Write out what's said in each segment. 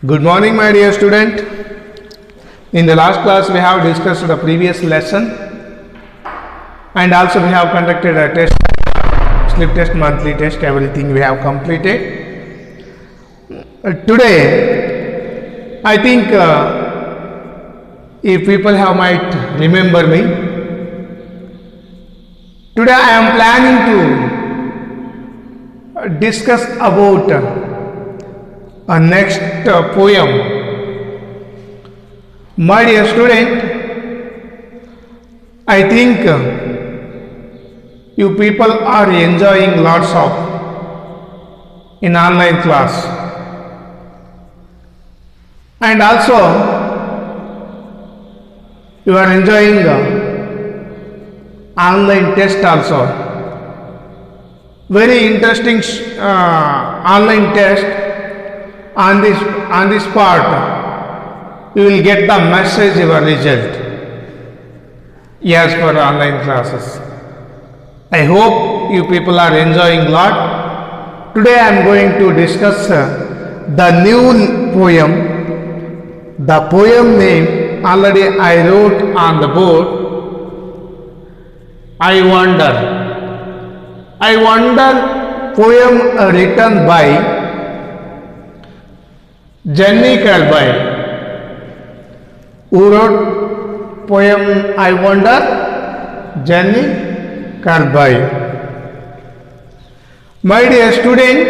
Good morning, my dear student. In the last class, we have discussed the previous lesson and also we have conducted a test, slip test, monthly test, everything we have completed. Today, I think if people have might remember me, today I am planning to discuss about a next poem. My dear student, I think you people are enjoying lots of in online class, and also you are enjoying online test also. Very interesting online test. On this part, you will get the message your result. Yes, for online classes. I hope you people are enjoying lot. Today I am going to discuss the new poem. The poem name already I wrote on the board. I Wonder poem written by Jenny Carby. Who wrote poem I Wonder? Jenny Carby. My dear student,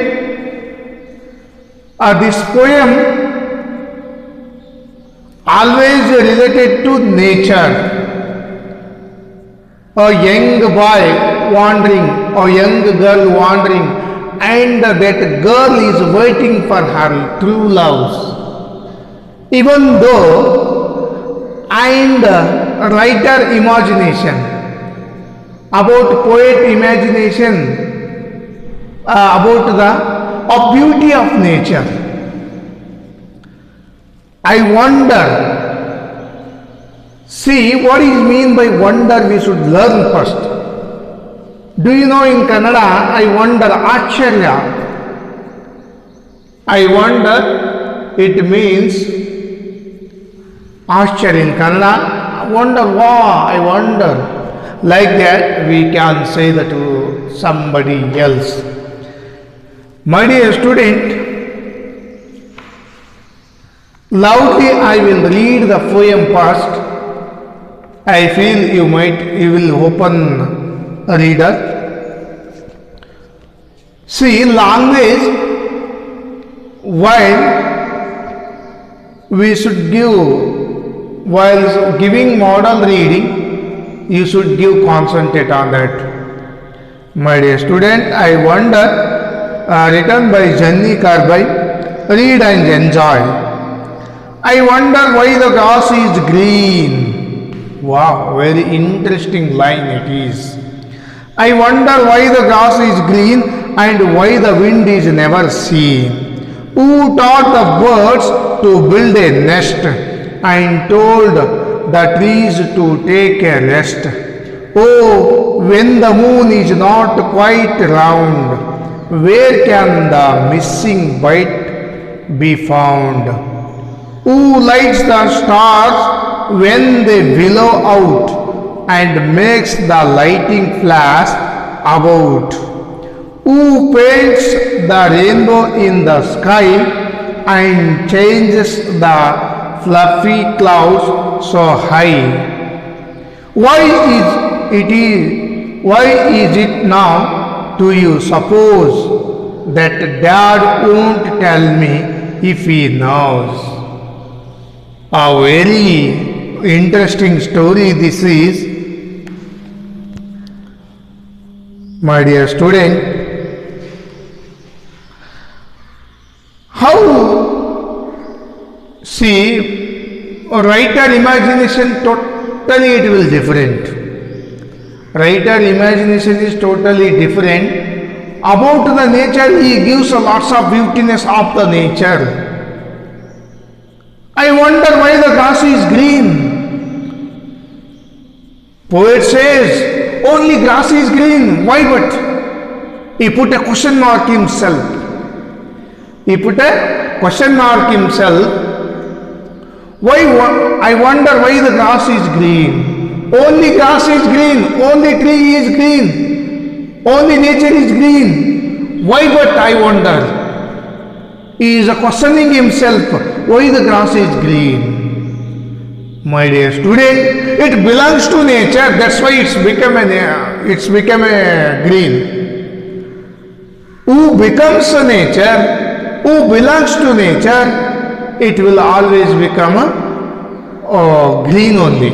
this poem always related to nature. A young boy wandering, a young girl wandering, and that girl is waiting for her true loves. Even though, and writer imagination, about poet imagination, about the beauty of nature. I wonder. See, what is mean by wonder we should learn first. Do you know in Kannada, I wonder, Acharya. I wonder, it means Acharya in Kannada. Wonder, wow, I wonder. Like that, we can say that to somebody else. My dear student, loudly I will read the poem first. I feel you will open a reader. See, language, while giving model reading, you should give concentrate on that. My dear student, I Wonder, written by Jenny Carby. Read and enjoy. I wonder why the grass is green. Wow, very interesting line it is. I wonder why the grass is green and why the wind is never seen. Who taught the birds to build a nest and told the trees to take a rest? Oh, when the moon is not quite round, where can the missing bite be found? Who lights the stars when they billow out and makes the lighting flash about? Who paints the rainbow in the sky and changes the fluffy clouds so high? Why is it now, do you suppose, that Dad won't tell me if he knows? A very interesting story this is. My dear student, how, see, writer imagination totally it will different. Writer imagination is totally different. About the nature, he gives lots of beautiness of the nature. I wonder why the grass is green. Poet says, only grass is green. Why but? He put a question mark himself. He put a question mark himself, I wonder why the grass is green. Only grass is green, only tree is green, only nature is green. Why but I wonder? He is questioning himself why the grass is green. My dear student, it belongs to nature, that's why it's become a green. Who becomes nature, who belongs to nature, it will always become green only.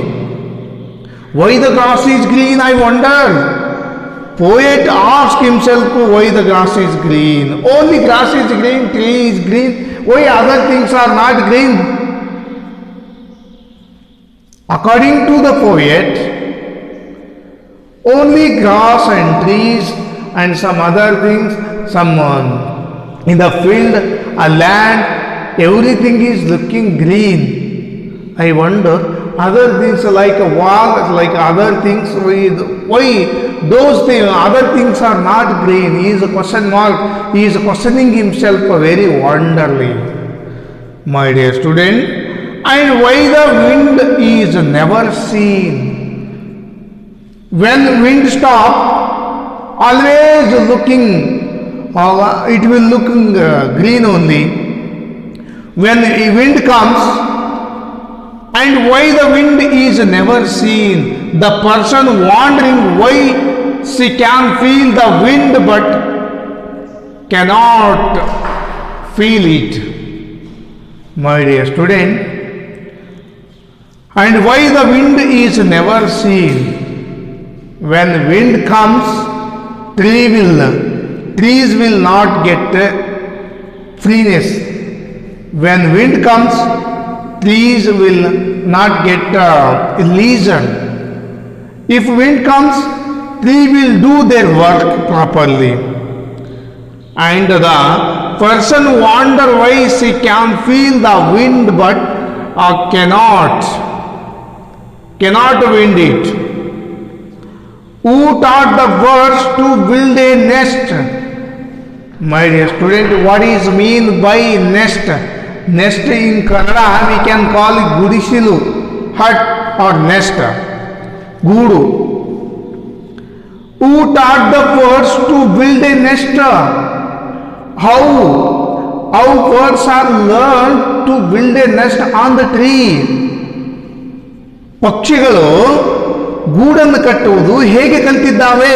Why the grass is green, I wonder. Poet asks himself why the grass is green. Only grass is green, tree is green. Why other things are not green? According to the poet, only grass and trees and some other things, some in the field, a land, everything is looking green. I wonder, other things like a wall, like other things, why those things, other things are not green? He is a question mark. He is questioning himself very wonderfully. My dear student, and why the wind is never seen? When wind stops, always looking, it will look green only. When a wind comes, and why the wind is never seen? The person wondering why she can feel the wind but cannot feel it. My dear student, and why the wind is never seen? When wind comes, trees will not get freeness. When wind comes, trees will not get leisure. If wind comes, tree will do their work properly. And the person wonder why she can feel the wind but cannot wind it. Who taught the birds to build a nest? My dear student, what is mean by nest? Nest in Kannada we can call it gudishilu, hut or nest, gudu. Who taught the birds to build a nest? How birds are learned to build a nest on the tree? ಪಕ್ಷಿಗಳು ಗೂಡನ್ನು ಕಟ್ಟುವುದು ಹೇಗೆ ಕಲಿತಿದ್ದಾವೆ?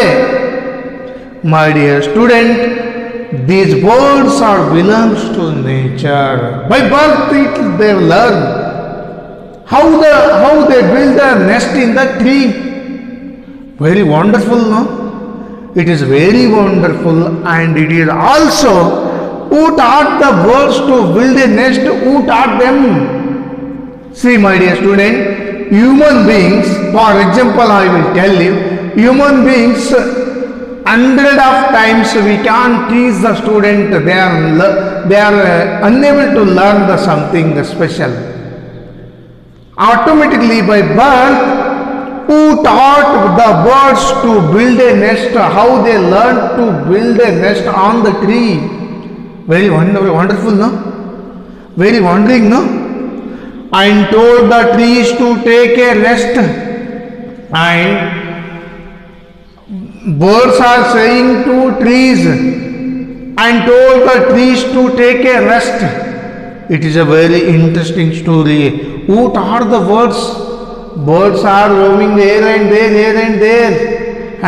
My dear student, these birds are belongs to nature. By birth they learn how they build a nest in the tree. Very wonderful, no? It is very wonderful, and it is also who taught the birds to build a nest? Who taught them? See, my dear student, human beings, for example, I will tell you, human beings, 100 of times we can't teach the student, they are unable to learn the something special. Automatically by birth, who taught the birds to build a nest, how they learned to build a nest on the tree? Very wonderful, no? Very wondering, no? And told the trees to take a rest, and birds are saying to trees and told the trees to take a rest. It is a very interesting story. Who taught the birds? Birds are roaming here and there,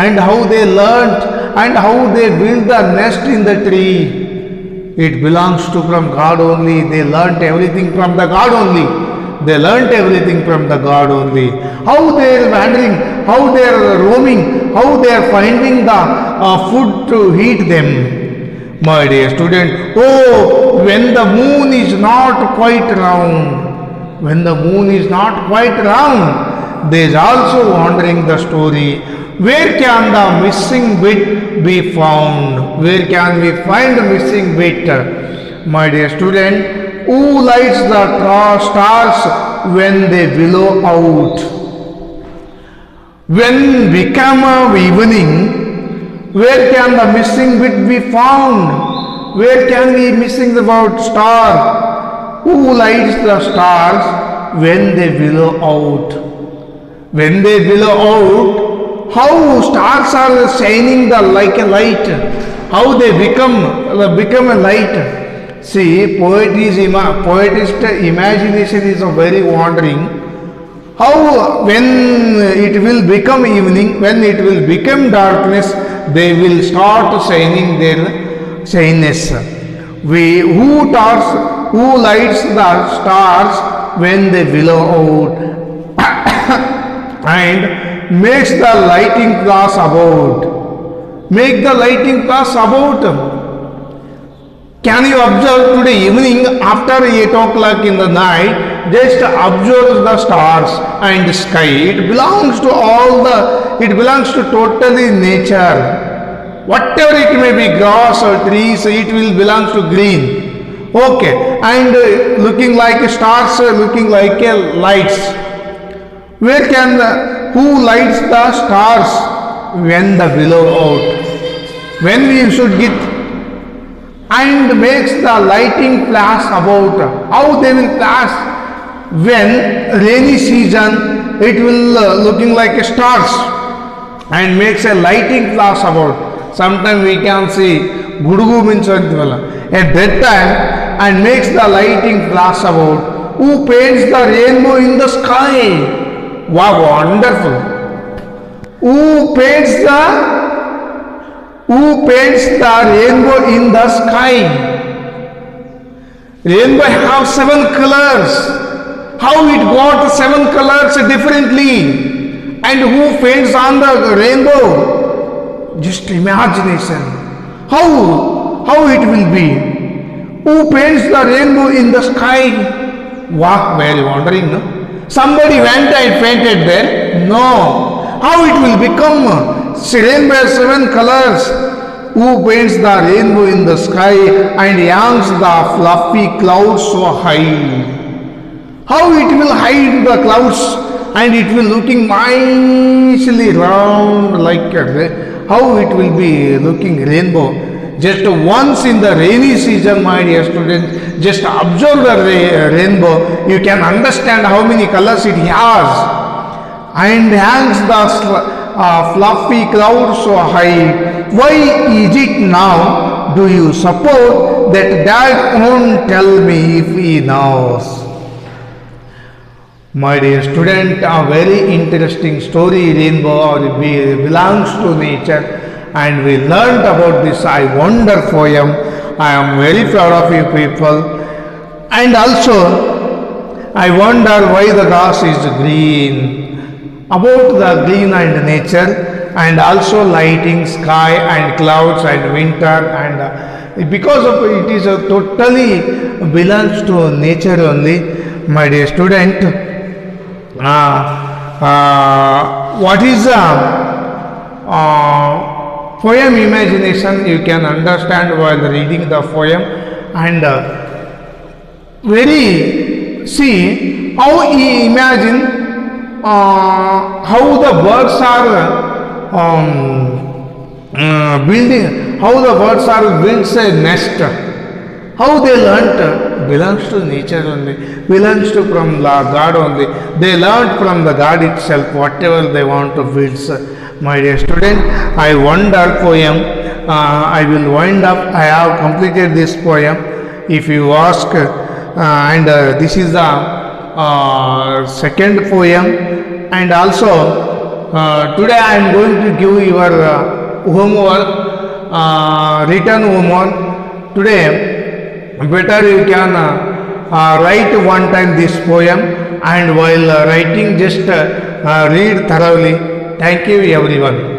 and how they learnt and how they built the nest in the tree. It belongs to from God only. They learnt everything from the God only. They learnt everything from the God only. How they are wandering, how they are roaming, how they are finding the food to eat them. My dear student, when the moon is not quite round, there is also wondering the story. Where can the missing bit be found? Where can we find the missing bit? My dear student, who lights the stars when they billow out? When become evening, where can the missing bit be found? Where can we missing the word star? Who lights the stars when they willow out? When they willow out, how stars are shining like a light, how they become a light. See, poetist imagination is a very wandering. How when it will become evening, when it will become darkness, they will start shining their shyness. Who lights the stars when they willow out and makes the lighting class about. Make the lighting class about. Can you observe today evening after 8 o'clock in the night? Just observe the stars and sky. It belongs to totally nature. Whatever it may be, grass or trees, it will belong to green. Okay, and looking like stars, looking like lights. Where can who lights the stars when the willow out? When we should get and makes the lighting flash about. How they will flash? When rainy season, it will looking like stars and makes a lighting flash about. Sometimes we can see Gudugu means at that time and makes the lighting flash about. Who paints the rainbow in the sky? Wow, wonderful. Who paints the rainbow in the sky? Rainbow have 7 colors. How it got 7 colors differently? And who paints on the rainbow? Just imagination. How it will be? Who paints the rainbow in the sky? Wow, very wondering, no? Somebody went and painted there? No. How it will become rainbow 7 colors? Who paints the rainbow in the sky and hangs the fluffy clouds so high? How it will hide the clouds and it will looking nicely round like how it will be looking rainbow. Just once in the rainy season, my dear students, just observe the rainbow. You can understand how many colors it has. And hangs the fluffy clouds so high. Why is it now? Do you suppose that Dad won't tell me if he knows? My dear student, a very interesting story, rainbow belongs to nature, and we learned about this I Wonder poem. I am very proud of you people. And also, I wonder why the grass is green. About the green and nature, and also lighting, sky and clouds and winter, and because of it is totally belongs to nature only. My dear student, what is poem imagination? You can understand while reading the poem, and see how he imagine how the birds are building, how the birds are builds a nest. How they learnt belongs to nature only, belongs to from the God only. They learnt from the God itself whatever they want to build. My dear student, I Wonder poem. I will wind up. I have completed this poem. If you ask, and this is the second poem. And also today I am going to give your homework, written homework. Today better you can write one time this poem, and while writing just read thoroughly. Thank you everyone.